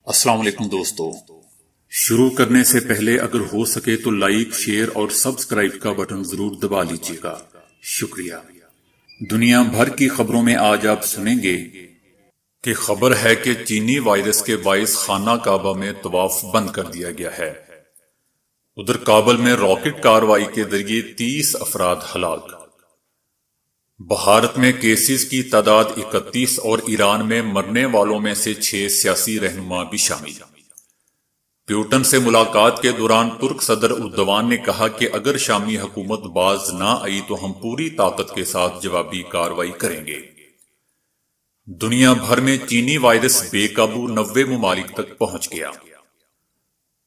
السلام علیکم دوستو، شروع کرنے سے پہلے اگر ہو سکے تو لائک، شیئر اور سبسکرائب کا بٹن ضرور دبا لیجیے گا، شکریہ۔ دنیا بھر کی خبروں میں آج آپ سنیں گے کہ خبر ہے کہ چینی وائرس کے باعث خانہ کعبہ میں طواف بند کر دیا گیا ہے۔ ادھر کابل میں راکٹ کارروائی کے ذریعے 30 افراد ہلاک۔ بھارت میں کیسز کی تعداد 31 اور ایران میں مرنے والوں میں سے 6 سیاسی رہنما بھی شامل۔ پیوٹن سے ملاقات کے دوران ترک صدر اردوان نے کہا کہ اگر شامی حکومت باز نہ آئی تو ہم پوری طاقت کے ساتھ جوابی کارروائی کریں گے۔ دنیا بھر میں چینی وائرس بے قابو 90 ممالک تک پہنچ گیا۔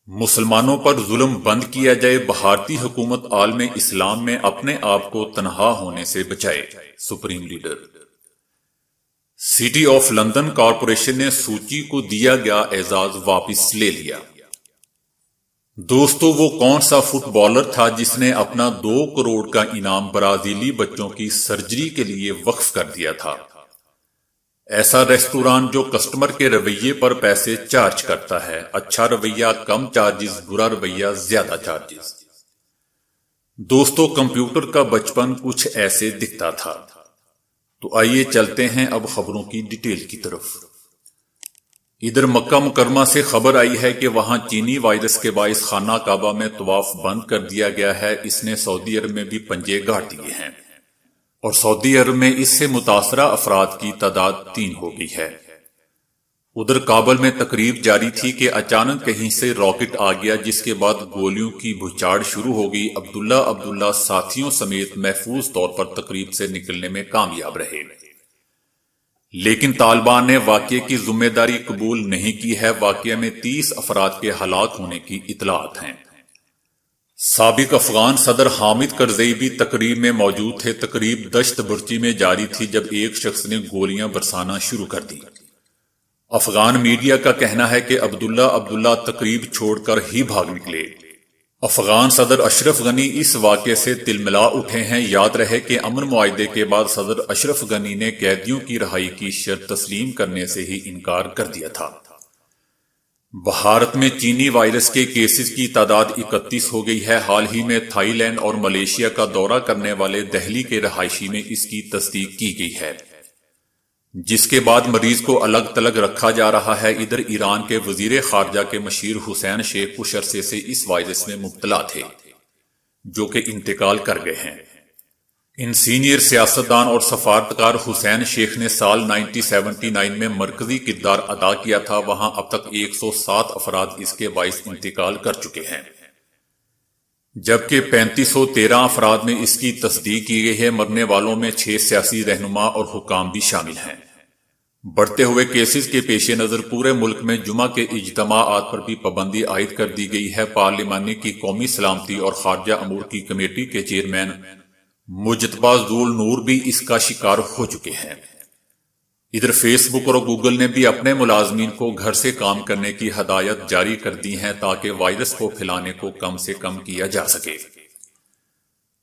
مسلمانوں پر ظلم بند کیا جائے، بھارتی حکومت عالم اسلام میں اپنے آپ کو تنہا ہونے سے بچائے، supreme leader. City of London corporation نے سوچی کو دیا گیا اعزاز واپس لے لیا۔ دوستو، وہ کون سا فٹ بالر تھا جس نے اپنا 2 کروڑ کا انعام برازیلی بچوں کی سرجری کے لیے وقف کر دیا تھا؟ ایسا ریسٹوران جو کسٹمر کے رویے پر پیسے چارج کرتا ہے، اچھا رویہ کم چارجز، برا رویہ زیادہ چارجز۔ دوستو، کمپیوٹر کا بچپن کچھ ایسے دکھتا تھا۔ تو آئیے چلتے ہیں اب خبروں کی ڈیٹیل کی طرف۔ ادھر مکہ مکرمہ سے خبر آئی ہے کہ وہاں چینی وائرس کے باعث خانہ کعبہ میں طواف بند کر دیا گیا ہے۔ اس نے سعودی عرب میں بھی پنجے گاڑ دیے ہیں اور سعودی عرب میں اس سے متاثرہ افراد کی تعداد 3 ہو گئی ہے۔ ادھر کابل میں تقریب جاری تھی کہ اچانک کہیں سے راکٹ آ گیا، جس کے بعد گولیوں کی بھچاڑ شروع ہو گئی۔ عبداللہ ساتھیوں سمیت محفوظ طور پر تقریب سے نکلنے میں کامیاب رہے، لیکن طالبان نے واقعے کی ذمہ داری قبول نہیں کی ہے۔ واقعے میں 30 افراد کے ہلاک ہونے کی اطلاعات ہیں۔ سابق افغان صدر حامد کرزئی بھی تقریب میں موجود تھے۔ تقریب دشت برچی میں جاری تھی جب ایک شخص نے گولیاں برسانا شروع کر دی۔ افغان میڈیا کا کہنا ہے کہ عبداللہ تقریب چھوڑ کر ہی بھاگ نکلے۔ افغان صدر اشرف غنی اس واقعے سے تلملا اٹھے ہیں۔ یاد رہے کہ امن معاہدے کے بعد صدر اشرف غنی نے قیدیوں کی رہائی کی شرط تسلیم کرنے سے ہی انکار کر دیا تھا۔ بھارت میں چینی وائرس کے کیسز کی تعداد 31 ہو گئی ہے۔ حال ہی میں تھائی لینڈ اور ملیشیا کا دورہ کرنے والے دہلی کے رہائشی میں اس کی تصدیق کی گئی ہے، جس کے بعد مریض کو الگ تلگ رکھا جا رہا ہے۔ ادھر ایران کے وزیر خارجہ کے مشیر حسین شیخ کچھ عرصے سے اس وائرس میں مبتلا تھے، جو کہ انتقال کر گئے ہیں۔ ان سینئر سیاستدان اور سفارتکار حسین شیخ نے سال 1979 میں مرکزی کردار ادا کیا تھا۔ وہاں اب تک 107 افراد اس کے باعث انتقال کر چکے ہیں، جبکہ 3513 افراد میں اس کی تصدیق کی گئی ہے۔ مرنے والوں میں 6 سیاسی رہنما اور حکام بھی شامل ہیں۔ بڑھتے ہوئے کیسز کے پیش نظر پورے ملک میں جمعہ کے اجتماعات پر بھی پابندی عائد کر دی گئی ہے۔ پارلیمانی کی قومی سلامتی اور خارجہ امور کی کمیٹی کے چیئرمین مجتبیٰ ذو النور بھی اس کا شکار ہو چکے ہیں۔ ادھر فیس بک اور گوگل نے بھی اپنے ملازمین کو گھر سے کام کرنے کی ہدایت جاری کر دی ہیں تاکہ وائرس کو پھیلانے کو کم سے کم کیا جا سکے۔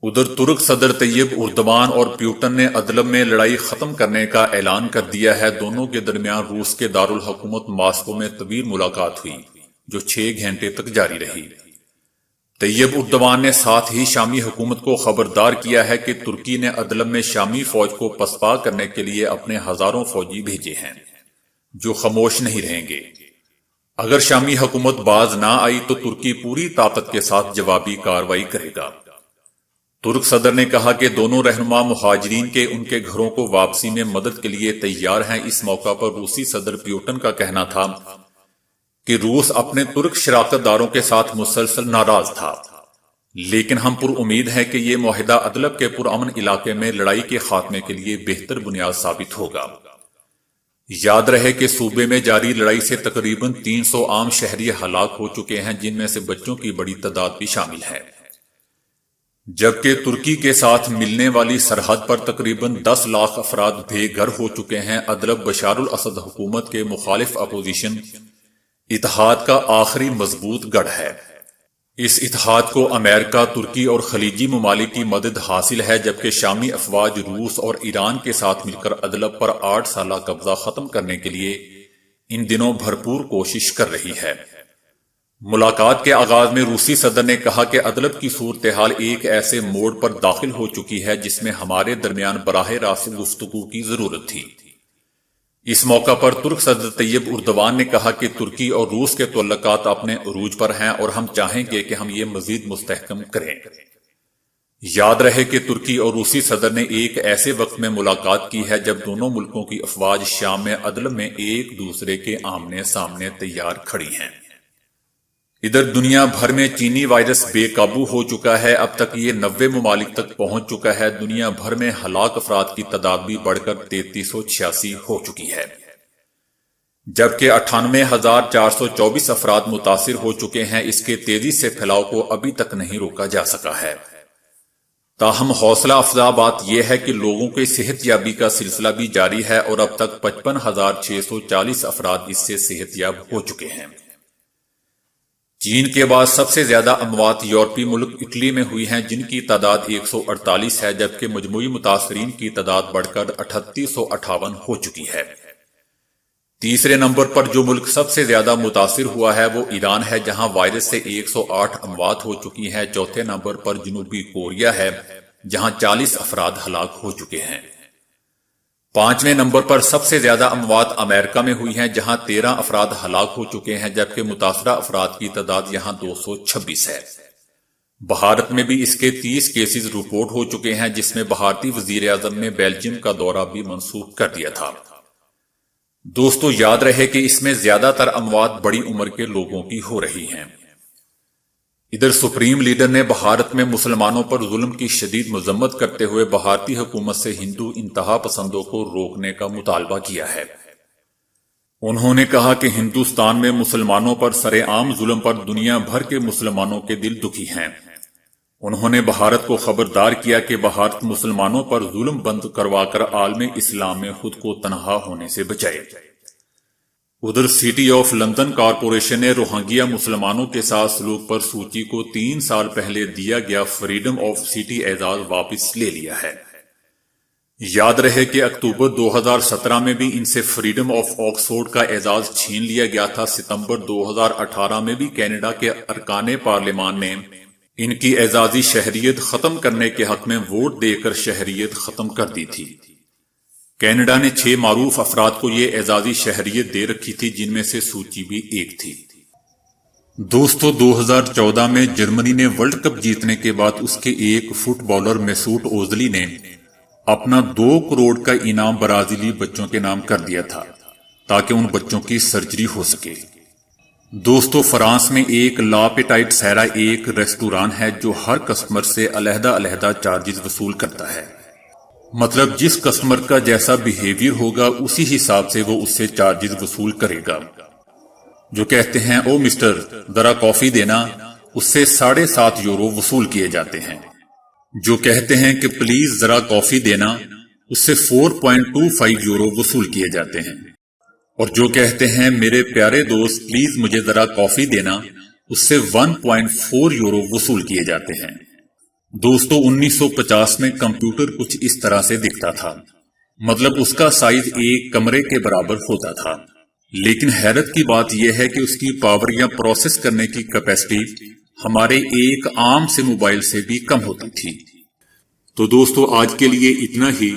ادھر ترک صدر طیب اردوان اور پیوٹن نے ادلب میں لڑائی ختم کرنے کا اعلان کر دیا ہے۔ دونوں کے درمیان روس کے دارالحکومت ماسکو میں طویل ملاقات ہوئی جو 6 گھنٹے تک جاری رہی۔ طیب اردوان نے ساتھ ہی شامی حکومت کو خبردار کیا ہے کہ ترکی نے ادلب میں شامی فوج کو پسپا کرنے کے لیے اپنے ہزاروں فوجی بھیجے ہیں جو خاموش نہیں رہیں گے۔ اگر شامی حکومت باز نہ آئی تو ترکی پوری طاقت کے ساتھ جوابی کارروائی کرے گا۔ ترک صدر نے کہا کہ دونوں رہنما مہاجرین کے ان کے گھروں کو واپسی میں مدد کے لیے تیار ہیں۔ اس موقع پر روسی صدر پیوٹن کا کہنا تھا کہ روس اپنے ترک شراکت داروں کے ساتھ مسلسل ناراض تھا، لیکن ہم پر امید ہے کہ یہ معاہدہ ادلب کے پرامن علاقے میں لڑائی کے خاتمے کے لیے بہتر بنیاد ثابت ہوگا۔ یاد رہے کہ صوبے میں جاری لڑائی سے تقریباً 300 عام شہری ہلاک ہو چکے ہیں، جن میں سے بچوں کی بڑی تعداد بھی شامل ہے، جبکہ ترکی کے ساتھ ملنے والی سرحد پر تقریباً 10 لاکھ افراد بے گھر ہو چکے ہیں۔ ادلب بشار الاسد حکومت کے مخالف اپوزیشن اتحاد کا آخری مضبوط گڑھ ہے۔ اس اتحاد کو امریکہ، ترکی اور خلیجی ممالک کی مدد حاصل ہے، جبکہ شامی افواج روس اور ایران کے ساتھ مل کر ادلب پر 8 سالہ قبضہ ختم کرنے کے لیے ان دنوں بھرپور کوشش کر رہی ہے۔ ملاقات کے آغاز میں روسی صدر نے کہا کہ ادلب کی صورتحال ایک ایسے موڑ پر داخل ہو چکی ہے جس میں ہمارے درمیان براہ راست گفتگو کی ضرورت تھی۔ اس موقع پر ترک صدر طیب اردوان نے کہا کہ ترکی اور روس کے تعلقات اپنے عروج پر ہیں اور ہم چاہیں گے کہ ہم یہ مزید مستحکم کریں۔ یاد رہے کہ ترکی اور روسی صدر نے ایک ایسے وقت میں ملاقات کی ہے جب دونوں ملکوں کی افواج شام میں ادلب میں ایک دوسرے کے آمنے سامنے تیار کھڑی ہیں۔ ادھر دنیا بھر میں چینی وائرس بے قابو ہو چکا ہے۔ اب تک یہ 90 ممالک تک پہنچ چکا ہے۔ دنیا بھر میں ہلاک افراد کی تعداد بھی بڑھ کر 3386 ہو چکی ہے، جبکہ 98,424 افراد متاثر ہو چکے ہیں۔ اس کے تیزی سے پھیلاؤ کو ابھی تک نہیں روکا جا سکا ہے۔ تاہم حوصلہ افزا بات یہ ہے کہ لوگوں کے صحت یابی کا سلسلہ بھی جاری ہے اور اب تک 55,640 افراد اس سے صحت یاب ہو چکے ہیں۔ چین کے بعد سب سے زیادہ اموات یورپی ملک اٹلی میں ہوئی ہیں، جن کی تعداد 148 ہے، جبکہ مجموعی متاثرین کی تعداد بڑھ کر 3858 ہو چکی ہے۔ تیسرے نمبر پر جو ملک سب سے زیادہ متاثر ہوا ہے وہ ایران ہے، جہاں وائرس سے 108 اموات ہو چکی ہیں۔ چوتھے نمبر پر جنوبی کوریا ہے، جہاں 40 افراد ہلاک ہو چکے ہیں۔ پانچویں نمبر پر سب سے زیادہ اموات امریکہ میں ہوئی ہیں، جہاں 13 افراد ہلاک ہو چکے ہیں، جبکہ متاثرہ افراد کی تعداد یہاں 226 ہے۔ بھارت میں بھی اس کے 30 کیسز رپورٹ ہو چکے ہیں، جس میں بھارتی وزیر اعظم نے بیلجیم کا دورہ بھی منسوخ کر دیا تھا۔ دوستو یاد رہے کہ اس میں زیادہ تر اموات بڑی عمر کے لوگوں کی ہو رہی ہیں۔ ادھر سپریم لیڈر نے بھارت میں مسلمانوں پر ظلم کی شدید مذمت کرتے ہوئے بھارتی حکومت سے ہندو انتہا پسندوں کو روکنے کا مطالبہ کیا ہے۔ انہوں نے کہا کہ ہندوستان میں مسلمانوں پر سرے عام ظلم پر دنیا بھر کے مسلمانوں کے دل دکھی ہیں۔ انہوں نے بھارت کو خبردار کیا کہ بھارت مسلمانوں پر ظلم بند کروا کر عالم اسلام میں خود کو تنہا ہونے سے بچائے۔ ادھر سٹی آف لندن کارپوریشن نے روہنگیا مسلمانوں کے ساتھ سلوک پر سوچی کو 3 سال پہلے دیا گیا فریڈم آف سٹی اعزاز واپس لے لیا ہے۔ یاد رہے کہ اکتوبر 2017 میں بھی ان سے فریڈم آف آکسفورڈ کا اعزاز چھین لیا گیا تھا۔ ستمبر 2018 میں بھی کینیڈا کے ارکان پارلیمان نے ان کی اعزازی شہریت ختم کرنے کے حق میں ووٹ دے کر شہریت ختم کر دی تھی۔ کینیڈا نے 6 معروف افراد کو یہ اعزازی شہریت دے رکھی تھی، جن میں سے سوچی بھی ایک تھی۔ دوستو 2014 میں جرمنی نے ورلڈ کپ جیتنے کے بعد اس کے ایک فٹ بالر میسوٹ اوزلی نے اپنا 2 کروڑ کا انعام برازیلی بچوں کے نام کر دیا تھا تاکہ ان بچوں کی سرجری ہو سکے۔ دوستو فرانس میں ایک لا پیٹائٹ سیرا ایک ریسٹوران ہے جو ہر کسٹمر سے علیحدہ علیحدہ چارجز وصول کرتا ہے۔ مطلب جس کسٹمر کا جیسا بیہیویئر ہوگا اسی حساب سے وہ اس سے چارجز وصول کرے گا۔ جو کہتے ہیں او مسٹر ذرا کافی دینا، اس سے 7.5 یورو وصول کیے جاتے ہیں۔ جو کہتے ہیں کہ پلیز ذرا کافی دینا، اس سے 4.25 یورو وصول کیے جاتے ہیں۔ اور جو کہتے ہیں میرے پیارے دوست پلیز مجھے ذرا کافی دینا، اس سے 1.4 یورو وصول کیے جاتے ہیں۔ دوستو 1950 میں کمپیوٹر کچھ اس طرح سے دکھتا تھا، مطلب اس کا سائز ایک کمرے کے برابر ہوتا تھا، لیکن حیرت کی بات یہ ہے کہ اس کی پاور یا پروسیس کرنے کی کیپیسٹی ہمارے ایک عام سے موبائل سے بھی کم ہوتی تھی۔ تو دوستو آج کے لیے اتنا ہی۔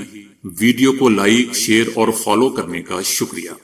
ویڈیو کو لائک، شیئر اور فالو کرنے کا شکریہ۔